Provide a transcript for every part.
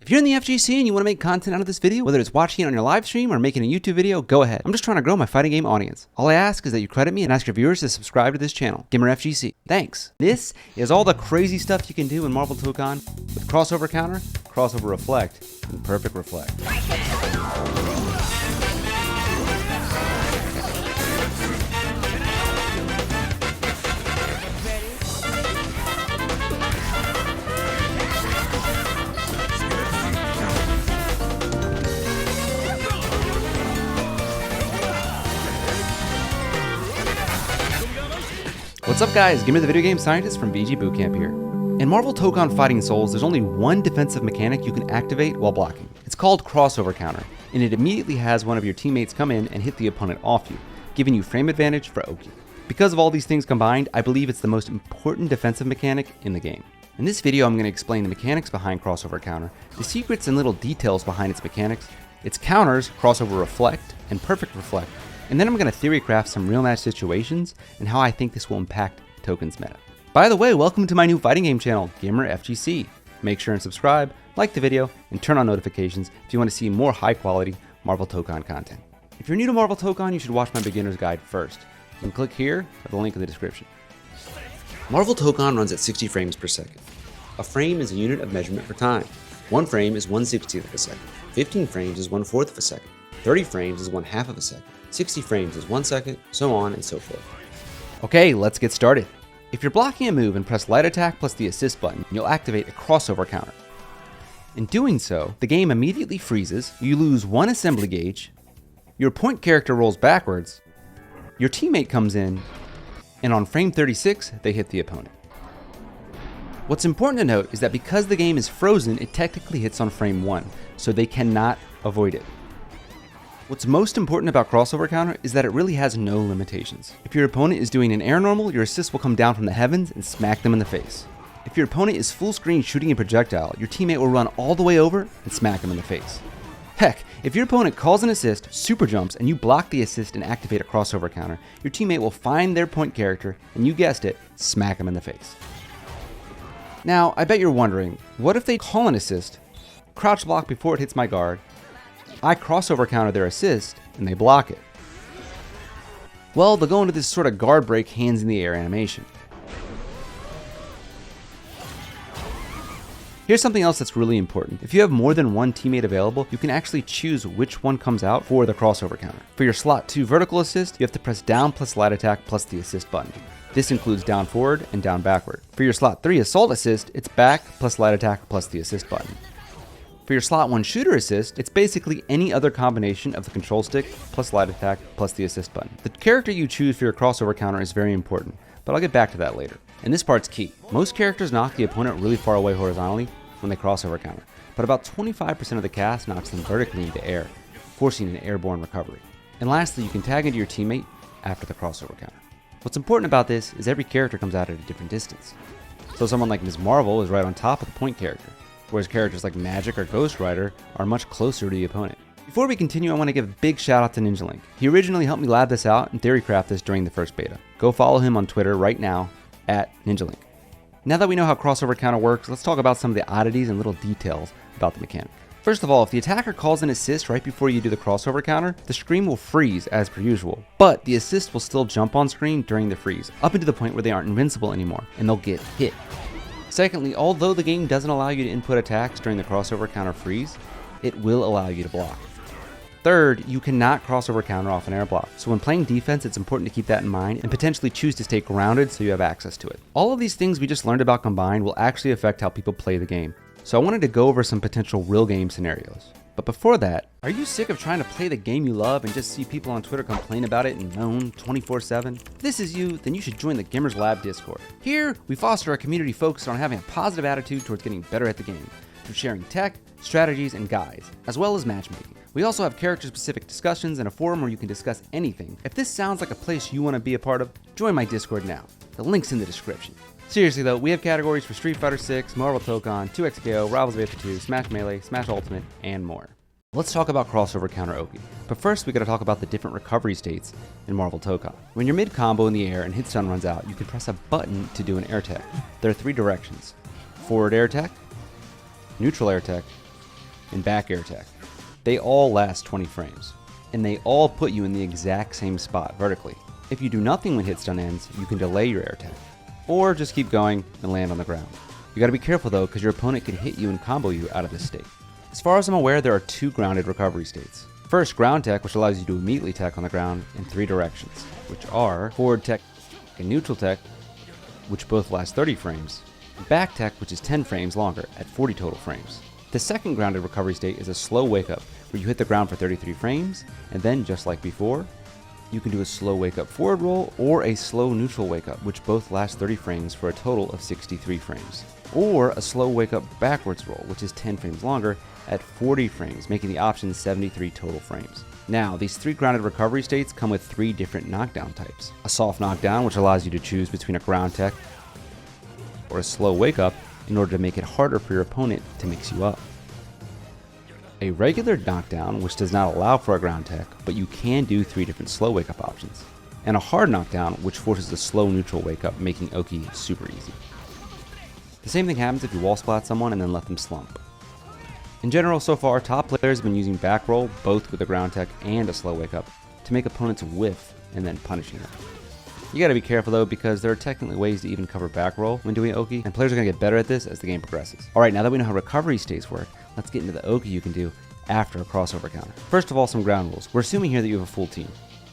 If you're in the FGC and you want to make content out of this video, whether it's watching it on your live stream or making a YouTube video, go ahead. I'm just trying to grow my fighting game audience. All I ask is that you credit me and ask your viewers to subscribe to this channel, Gamer FGC. Thanks. This is all the crazy stuff you can do in Marvel Tokon with crossover counter, crossover reflect, and perfect reflect. What's up guys, Gamer the Video Game Scientist from VG Bootcamp here. In Marvel Tokon Fighting Souls, there's only one defensive mechanic you can activate while blocking. It's called crossover counter, and it immediately has one of your teammates come in and hit the opponent off you, giving you frame advantage for Oki. Because of all these things combined, I believe it's the most important defensive mechanic in the game. In this video, I'm going to explain the mechanics behind crossover counter, the secrets and little details behind its mechanics, its counters, crossover reflect, and perfect reflect, and then I'm going to theory craft some real match situations and how I think this will impact Tokon's meta. By the way, welcome to my new fighting game channel, Gamer FGC. Make sure and subscribe, like the video, and turn on notifications if you want to see more high quality Marvel Tokon content. If you're new to Marvel Tokon, you should watch my beginner's guide first. You can click here or the link in the description. Marvel Tokon runs at 60 frames per second. A frame is a unit of measurement for time. 1 frame is 1/60th of a second. 15 frames is 1/4 of a second. 30 frames is 1/2 of a second. 60 frames is 1 second, so on and so forth. Okay, let's get started. If you're blocking a move and press light attack plus the assist button, you'll activate a crossover counter. In doing so, the game immediately freezes, you lose 1 assembly gauge, your point character rolls backwards, your teammate comes in, and on frame 36, they hit the opponent. What's important to note is that because the game is frozen, it technically hits on frame 1, so they cannot avoid it. What's most important about crossover counter is that it really has no limitations. If your opponent is doing an air normal, your assist will come down from the heavens and smack them in the face. If your opponent is full screen shooting a projectile, your teammate will run all the way over and smack them in the face. Heck, if your opponent calls an assist, super jumps, and you block the assist and activate a crossover counter, your teammate will find their point character, and you guessed it, smack them in the face. Now, I bet you're wondering, what if they call an assist, crouch block before it hits my guard, I crossover counter their assist, and they block it? Well, they'll go into this sort of guard break hands in the air animation. Here's something else that's really important. If you have more than one teammate available, you can actually choose which one comes out for the crossover counter. For your slot 2 vertical assist, you have to press down plus light attack plus the assist button. This includes down forward and down backward. For your slot 3 assault assist, it's back plus light attack plus the assist button. For your slot 1 shooter assist, it's basically any other combination of the control stick plus light attack plus the assist button. The character you choose for your crossover counter is very important, but I'll get back to that later. And this part's key. Most characters knock the opponent really far away horizontally when they crossover counter, but about 25% of the cast knocks them vertically into air, forcing an airborne recovery. And lastly, you can tag into your teammate after the crossover counter. What's important about this is every character comes out at a different distance. So someone like Ms. Marvel is right on top of the point character, whereas characters like Magic or Ghost Rider are much closer to the opponent. Before we continue, I want to give a big shout out to Ninjalink. He originally helped me lab this out and theory craft this during the first beta. Go follow him on Twitter right now at Ninjalink. Now that we know how crossover counter works, let's talk about some of the oddities and little details about the mechanic. First of all, if the attacker calls an assist right before you do the crossover counter, the screen will freeze as per usual, but the assist will still jump on screen during the freeze, up into the point where they aren't invincible anymore, and they'll get hit. Secondly, although the game doesn't allow you to input attacks during the crossover counter freeze, it will allow you to block. Third, you cannot crossover counter off an air block, so when playing defense it's important to keep that in mind and potentially choose to stay grounded so you have access to it. All of these things we just learned about combined will actually affect how people play the game, so I wanted to go over some potential real game scenarios. But before that, are you sick of trying to play the game you love and just see people on Twitter complain about it and moan 24/7? If this is you, then you should join the Gamers Lab Discord. Here, we foster a community focused on having a positive attitude towards getting better at the game, through sharing tech, strategies, and guides, as well as matchmaking. We also have character-specific discussions and a forum where you can discuss anything. If this sounds like a place you want to be a part of, join my Discord now. The link's in the description. Seriously though, we have categories for Street Fighter 6, Marvel Tokon, 2XKO, Rivals of Aether 2, Smash Melee, Smash Ultimate, and more. Let's talk about crossover counter Oki. But first we gotta talk about the different recovery states in Marvel Tokon. When you're mid-combo in the air and hit stun runs out, you can press a button to do an air tech. There are 3 directions: forward air tech, neutral air tech, and back air tech. They all last 20 frames, and they all put you in the exact same spot vertically. If you do nothing when hit stun ends, you can delay your air tech, or just keep going and land on the ground. You gotta be careful though, because your opponent can hit you and combo you out of this state. As far as I'm aware, there are 2 grounded recovery states. First, ground tech, which allows you to immediately tech on the ground in 3 directions, which are forward tech and neutral tech, which both last 30 frames, and back tech, which is 10 frames longer at 40 total frames. The second grounded recovery state is a slow wake up, where you hit the ground for 33 frames, and then just like before, you can do a slow wake up forward roll or a slow neutral wake up, which both last 30 frames for a total of 63 frames. Or a slow wake up backwards roll, which is 10 frames longer at 40 frames, making the option 73 total frames. Now, these 3 grounded recovery states come with 3 different knockdown types. A soft knockdown, which allows you to choose between a ground tech or a slow wake up in order to make it harder for your opponent to mix you up. A regular knockdown, which does not allow for a ground tech, but you can do 3 different slow wake up options. And a hard knockdown, which forces a slow neutral wake up, making Oki super easy. The same thing happens if you wall splat someone and then let them slump. In general, so far, top players have been using back roll, both with a ground tech and a slow wake up, to make opponents whiff and then punishing them. You gotta be careful though, because there are technically ways to even cover back roll when doing Oki, and players are gonna get better at this as the game progresses. Alright, now that we know how recovery states work, let's get into the Oki you can do after a crossover counter. First of all, some ground rules. We're assuming here that you have a full team.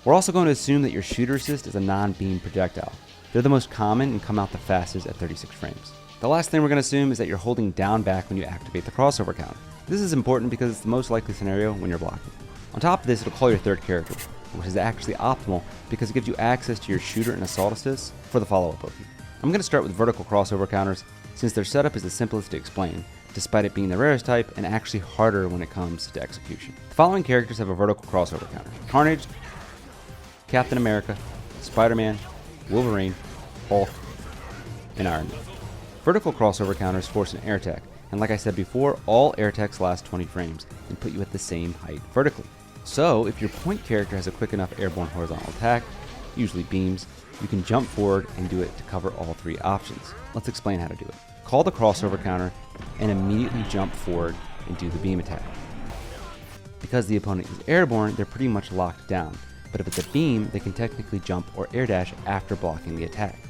We're also going to assume that your shooter assist is a non-beam projectile. They're the most common and come out the fastest at 36 frames. The last thing we're going to assume is that you're holding down back when you activate the crossover counter. This is important because it's the most likely scenario when you're blocking. On top of this, it'll call your third character, which is actually optimal because it gives you access to your shooter and assault assists for the follow-up Oki. I'm going to start with vertical crossover counters since their setup is the simplest to explain, despite it being the rarest type and actually harder when it comes to execution. The following characters have a vertical crossover counter: Carnage, Captain America, Spider-Man, Wolverine, Hulk, and Iron Man. Vertical crossover counters force an air tech, and like I said before, all air techs last 20 frames and put you at the same height vertically. So if your point character has a quick enough airborne horizontal attack, usually beams, you can jump forward and do it to cover all 3 options. Let's explain how to do it. Call the crossover counter and immediately jump forward and do the beam attack. Because the opponent is airborne, they're pretty much locked down, but if it's a beam, they can technically jump or air dash after blocking the attack.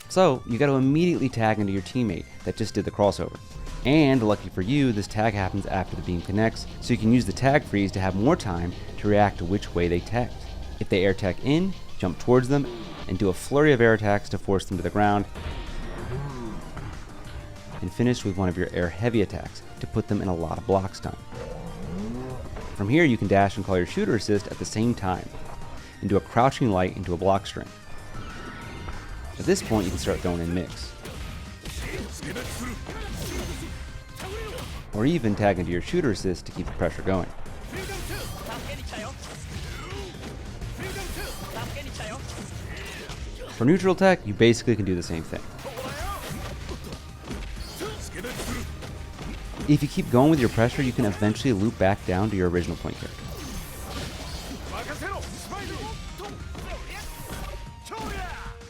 So you got to immediately tag into your teammate that just did the crossover. And lucky for you, this tag happens after the beam connects, so you can use the tag freeze to have more time to react to which way they tagged. If they air tech in, jump towards them and do a flurry of air attacks to force them to the ground, and finish with one of your air heavy attacks to put them in a lot of block stun. From here, you can dash and call your shooter assist at the same time and do a crouching light into a block string. At this point, you can start throwing in mix, or even tag into your shooter assist to keep the pressure going. For neutral tech, you basically can do the same thing. If you keep going with your pressure, you can eventually loop back down to your original point character.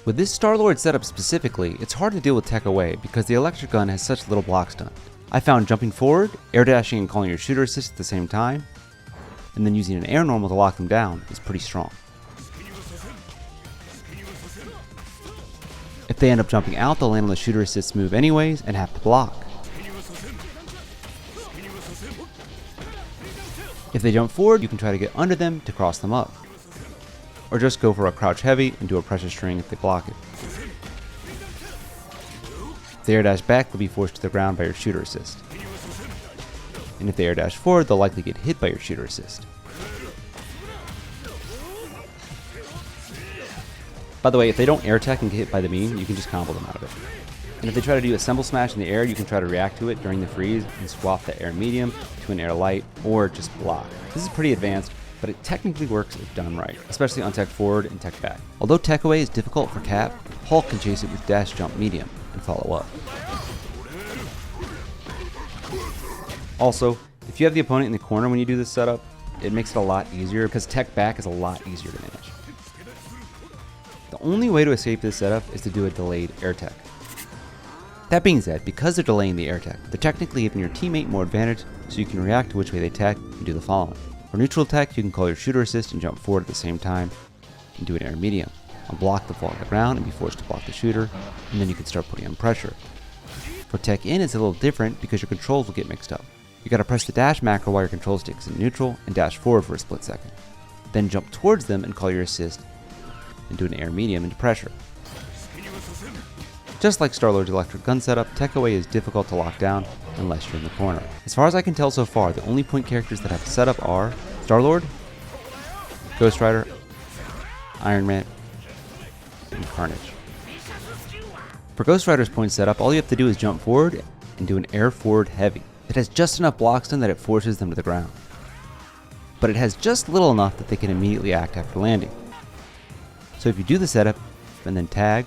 With this Star-Lord setup specifically, it's hard to deal with tech away because the electric gun has such little block stun. I found jumping forward, air dashing and calling your shooter assist at the same time, and then using an air normal to lock them down is pretty strong. If they end up jumping out, they'll land on the shooter assist move anyways and have to block. If they jump forward, you can try to get under them to cross them up, or just go for a crouch heavy and do a pressure string if they block it. If they air dash back, they'll be forced to the ground by your shooter assist. And if they air dash forward, they'll likely get hit by your shooter assist. By the way, if they don't air tech and get hit by the beam, you can just combo them out of it. And if they try to do a cymbal smash in the air, you can try to react to it during the freeze and swap the air medium to an air light, or just block. This is pretty advanced, but it technically works if done right, especially on tech forward and tech back. Although tech away is difficult for Cap, Hulk can chase it with dash jump medium and follow up. Also, if you have the opponent in the corner when you do this setup, it makes it a lot easier because tech back is a lot easier to manage. The only way to escape this setup is to do a delayed air tech. That being said, because they're delaying the air tech, they're technically giving your teammate more advantage, so you can react to which way they tech and do the following. For neutral tech, you can call your shooter assist and jump forward at the same time and do an air medium. On block, they'll fall on the ground and be forced to block the shooter, and then you can start putting on pressure. For tech in, it's a little different because your controls will get mixed up. You gotta press the dash macro while your control stick is in neutral and dash forward for a split second. Then jump towards them and call your assist and do an air medium into pressure. Just like Star-Lord's electric gun setup, tech away is difficult to lock down unless you're in the corner. As far as I can tell so far, the only point characters that have a setup are Star-Lord, Ghost Rider, Iron Man, and Carnage. For Ghost Rider's point setup, all you have to do is jump forward and do an air forward heavy. It has just enough blocks done that it forces them to the ground. But it has just little enough that they can immediately act after landing. So if you do the setup and then tag,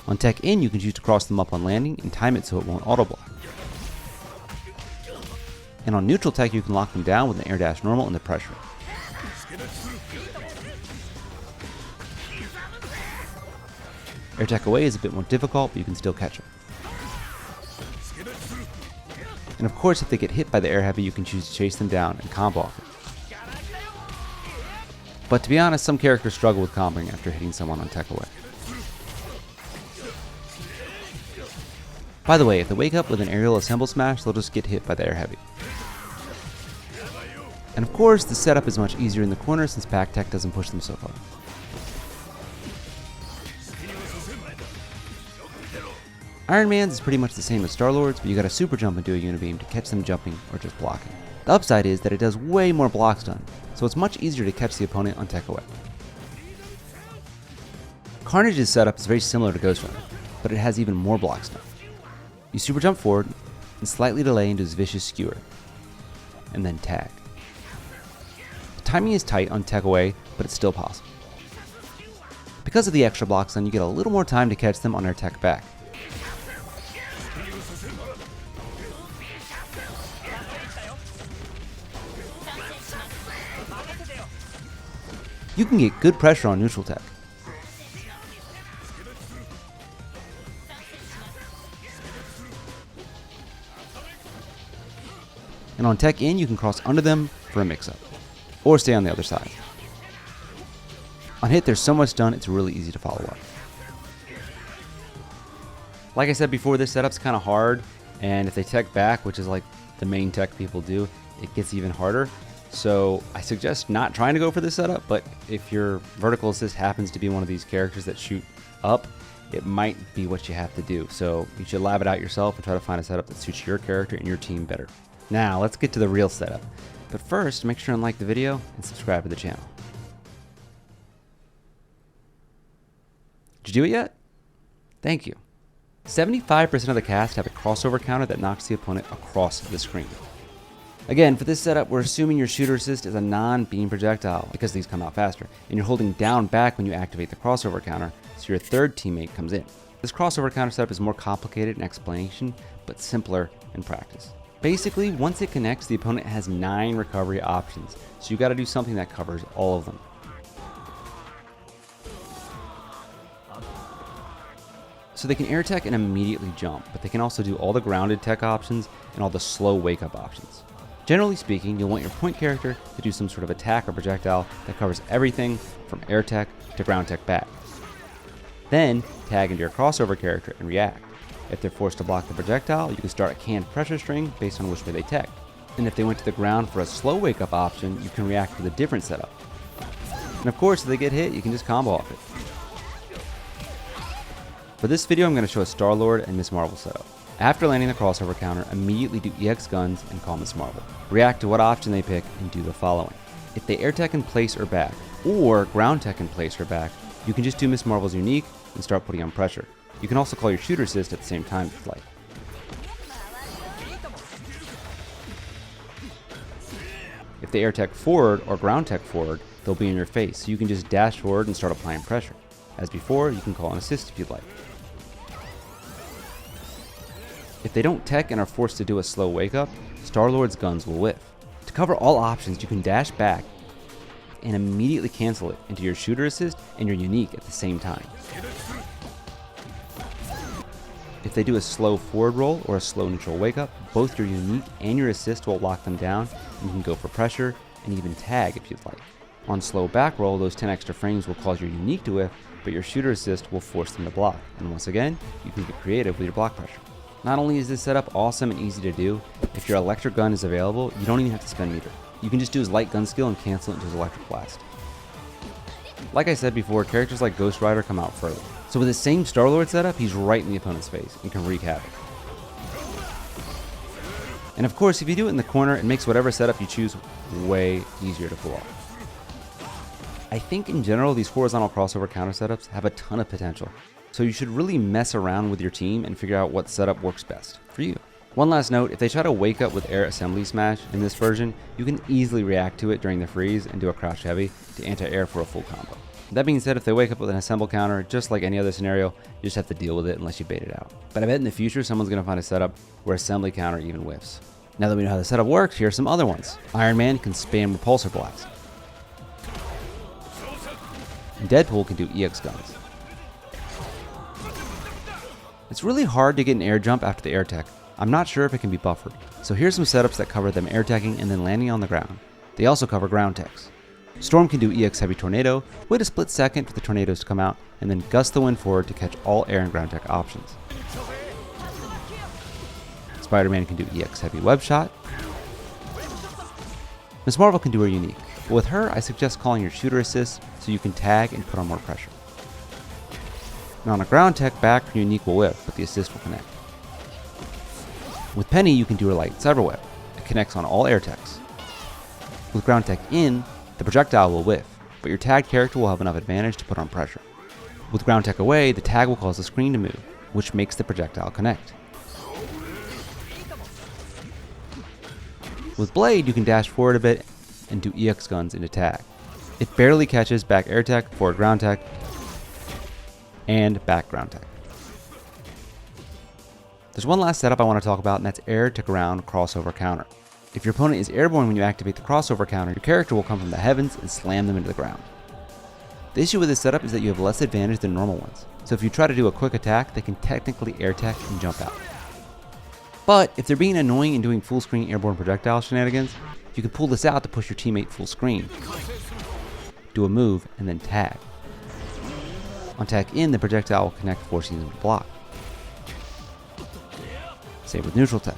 on tech in you can choose to cross them up on landing and time it so it won't auto block. And on neutral tech you can lock them down with an air dash normal and the pressure. Air tech away is a bit more difficult, but you can still catch them. And of course, if they get hit by the air heavy, you can choose to chase them down and combo off it. But to be honest, some characters struggle with comboing after hitting someone on tech away. By the way, if they wake up with an aerial assemble smash, they'll just get hit by the air heavy. And of course, the setup is much easier in the corner since pack tech doesn't push them so far. Iron Man's is pretty much the same as Star-Lord's, but you gotta super jump and do a unibeam to catch them jumping or just blocking. The upside is that it does way more blocks done, so it's much easier to catch the opponent on tech away. Carnage's setup is very similar to Ghost Rider, but it has even more blocks done. You super jump forward and slightly delay into his vicious skewer, and then tag. The timing is tight on tech away, but it's still possible. Because of the extra blocks done, you get a little more time to catch them on their tech back. You can get good pressure on neutral tech. And on tech in, you can cross under them for a mix-up, or stay on the other side. On hit, there's so much done, it's really easy to follow up. Like I said before, this setup's kind of hard, and if they tech back, which is like the main tech people do, it gets even harder. So I suggest not trying to go for this setup, but if your vertical assist happens to be one of these characters that shoot up, it might be what you have to do. So you should lab it out yourself and try to find a setup that suits your character and your team better. Now let's get to the real setup. But first, make sure and like the video and subscribe to the channel. Did you do it yet? Thank you. 75% of the cast have a crossover counter that knocks the opponent across the screen. Again, for this setup, we're assuming your shooter assist is a non-beam projectile because these come out faster, and you're holding down back when you activate the crossover counter, so your third teammate comes in. This crossover counter setup is more complicated in explanation, but simpler in practice. Basically, once it connects, the opponent has 9 recovery options, so you gotta do something that covers all of them. So they can air tech and immediately jump, but they can also do all the grounded tech options and all the slow wake up options. Generally speaking, you'll want your point character to do some sort of attack or projectile that covers everything from air tech to ground tech back. Then tag into your crossover character and react. If they're forced to block the projectile, you can start a canned pressure string based on which way they tech. And if they went to the ground for a slow wake up option, you can react with a different setup. And of course, if they get hit, you can just combo off it. For this video, I'm going to show a Star-Lord and Ms. Marvel setup. After landing the crossover counter, immediately do EX guns and call Ms. Marvel. React to what option they pick and do the following. If they air tech in place or back, or ground tech in place or back, you can just do Ms. Marvel's unique and start putting on pressure. You can also call your shooter assist at the same time if you'd like. If they air tech forward or ground tech forward, they'll be in your face, so you can just dash forward and start applying pressure. As before, you can call an assist if you'd like. If they don't tech and are forced to do a slow wake up, Star-Lord's guns will whiff. To cover all options, you can dash back and immediately cancel it into your shooter assist and your unique at the same time. If they do a slow forward roll or a slow neutral wake up, both your unique and your assist will lock them down, and you can go for pressure and even tag if you'd like. On slow back roll, those 10 extra frames will cause your unique to whiff, but your shooter assist will force them to block. And once again, you can get creative with your block pressure. Not only is this setup awesome and easy to do, if your electric gun is available, you don't even have to spend meter. You can just do his light gun skill and cancel it into his electric blast. Like I said before, characters like Ghost Rider come out further. So with the same Star-Lord setup, he's right in the opponent's face and can wreak havoc. And of course, if you do it in the corner, it makes whatever setup you choose way easier to pull off. I think in general, these horizontal crossover counter setups have a ton of potential. So you should really mess around with your team and figure out what setup works best for you. One last note, if they try to wake up with air assembly smash in this version, you can easily react to it during the freeze and do a crouch heavy to anti-air for a full combo. That being said, if they wake up with an assemble counter, just like any other scenario, you just have to deal with it unless you bait it out. But I bet in the future, someone's going to find a setup where assembly counter even whiffs. Now that we know how the setup works, here are some other ones. Iron Man can spam repulsor blast. And Deadpool can do EX guns. It's really hard to get an air jump after the air tech. I'm not sure if it can be buffered. So here's some setups that cover them air teching and then landing on the ground. They also cover ground techs. Storm can do EX heavy tornado, wait a split second for the tornadoes to come out, and then gust the wind forward to catch all air and ground tech options. Spider-Man can do EX heavy web shot. Ms. Marvel can do her unique, but with her I suggest calling your shooter assist so you can tag and put on more pressure. Now on a ground tech back, your unique will whip, but the assist will connect. With Penny you can do her light cyber web. It connects on all air techs. With ground tech in, the projectile will whiff, but your tagged character will have enough advantage to put on pressure. With ground tech away, the tag will cause the screen to move, which makes the projectile connect. With Blade, you can dash forward a bit and do EX guns into tag. It barely catches back air tech, forward ground tech, and back ground tech. There's one last setup I want to talk about, and that's air to ground crossover counter. If your opponent is airborne when you activate the crossover counter, your character will come from the heavens and slam them into the ground. The issue with this setup is that you have less advantage than normal ones, so if you try to do a quick attack, they can technically air tech and jump out. But if they're being annoying and doing full screen airborne projectile shenanigans, you can pull this out to push your teammate full screen, do a move, and then tag. On tag in, the projectile will connect, forcing them to block. Same with neutral tech.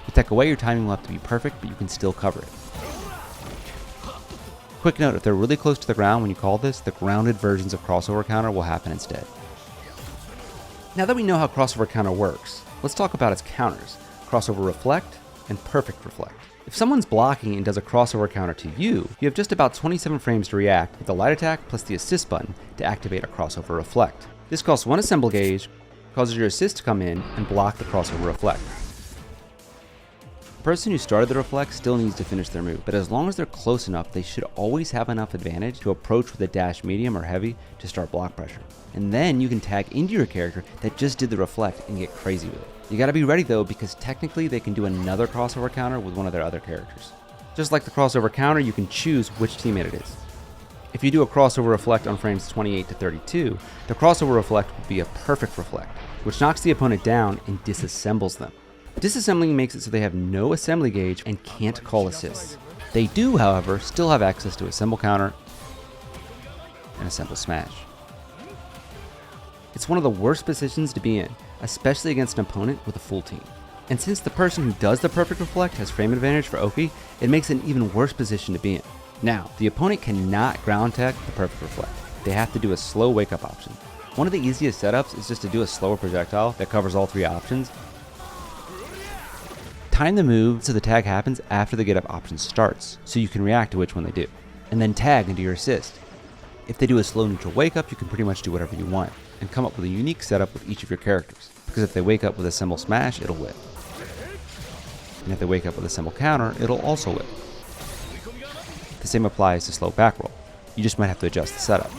With tech away, your timing will have to be perfect, but you can still cover it. Quick note, if they're really close to the ground when you call this, the grounded versions of crossover counter will happen instead. Now that we know how crossover counter works, let's talk about its counters, crossover reflect and perfect reflect. If someone's blocking and does a crossover counter to you, you have just about 27 frames to react with the light attack plus the assist button to activate a crossover reflect. This costs one assemble gauge, causes your assist to come in and block the crossover reflect. The person who started the reflect still needs to finish their move, but as long as they're close enough, they should always have enough advantage to approach with a dash medium or heavy to start block pressure. And then you can tag into your character that just did the reflect and get crazy with it. You gotta be ready though, because technically they can do another crossover counter with one of their other characters. Just like the crossover counter, you can choose which teammate it is. If you do a crossover reflect on frames 28 to 32, the crossover reflect will be a perfect reflect, which knocks the opponent down and disassembles them. Disassembling makes it so they have no assembly gauge and can't call assists. They do, however, still have access to assemble counter and assemble smash. It's one of the worst positions to be in, especially against an opponent with a full team. And since the person who does the perfect reflect has frame advantage for Oki, it makes it an even worse position to be in. Now, the opponent cannot ground tech the perfect reflect. They have to do a slow wake up option. One of the easiest setups is just to do a slower projectile that covers all three options. Time the move so the tag happens after the get up option starts, so you can react to which one they do. And then tag into your assist. If they do a slow neutral wake up, you can pretty much do whatever you want, and come up with a unique setup with each of your characters, because if they wake up with assemble smash, it'll whip. And if they wake up with assemble counter, it'll also whip. The same applies to slow back roll. You just might have to adjust the setup.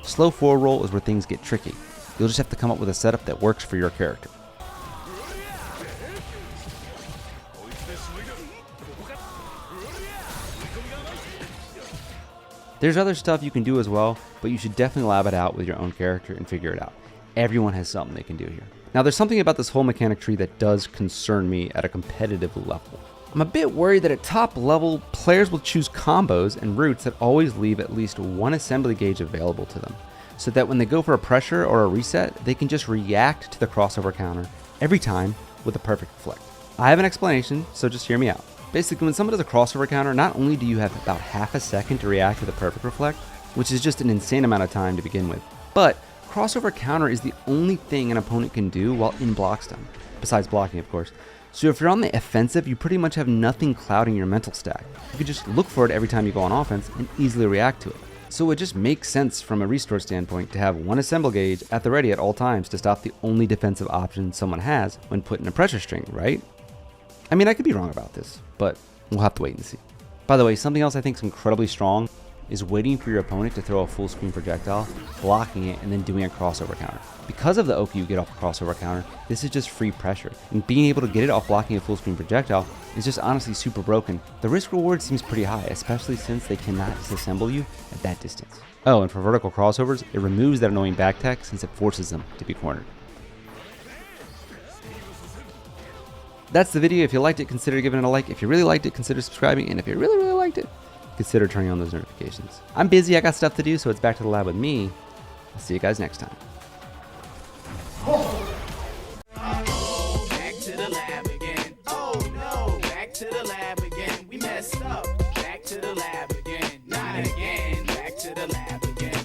Slow forward roll is where things get tricky. You'll just have to come up with a setup that works for your character. There's other stuff you can do as well, but you should definitely lab it out with your own character and figure it out. Everyone has something they can do here. Now there's something about this whole mechanic tree that does concern me at a competitive level. I'm a bit worried that at top level, players will choose combos and routes that always leave at least one assembly gauge available to them, so that when they go for a pressure or a reset, they can just react to the crossover counter every time with a perfect reflect. I have an explanation, so just hear me out. Basically, when someone does a crossover counter, not only do you have about half a second to react with a perfect reflect, which is just an insane amount of time to begin with, but crossover counter is the only thing an opponent can do while in block stun, besides blocking of course. So if you're on the offensive, you pretty much have nothing clouding your mental stack. You can just look for it every time you go on offense and easily react to it. So it just makes sense from a restore standpoint to have one assemble gauge at the ready at all times to stop the only defensive option someone has when put in a pressure string, right? I mean, I could be wrong about this, but we'll have to wait and see. By the way, something else I think is incredibly strong is waiting for your opponent to throw a full screen projectile, blocking it, and then doing a crossover counter. Because of the OK you get off a crossover counter, this is just free pressure, and being able to get it off blocking a full screen projectile is just honestly super broken. The risk reward seems pretty high, especially since they cannot disassemble you at that distance. Oh, and for vertical crossovers, it removes that annoying back tech since it forces them to be cornered. That's the video. If you liked it, consider giving it a like. If you really liked it, consider subscribing, and if you really liked it, consider turning on those notifications. I'm busy, I got stuff to do, so it's back to the lab with me. I'll see you guys next time.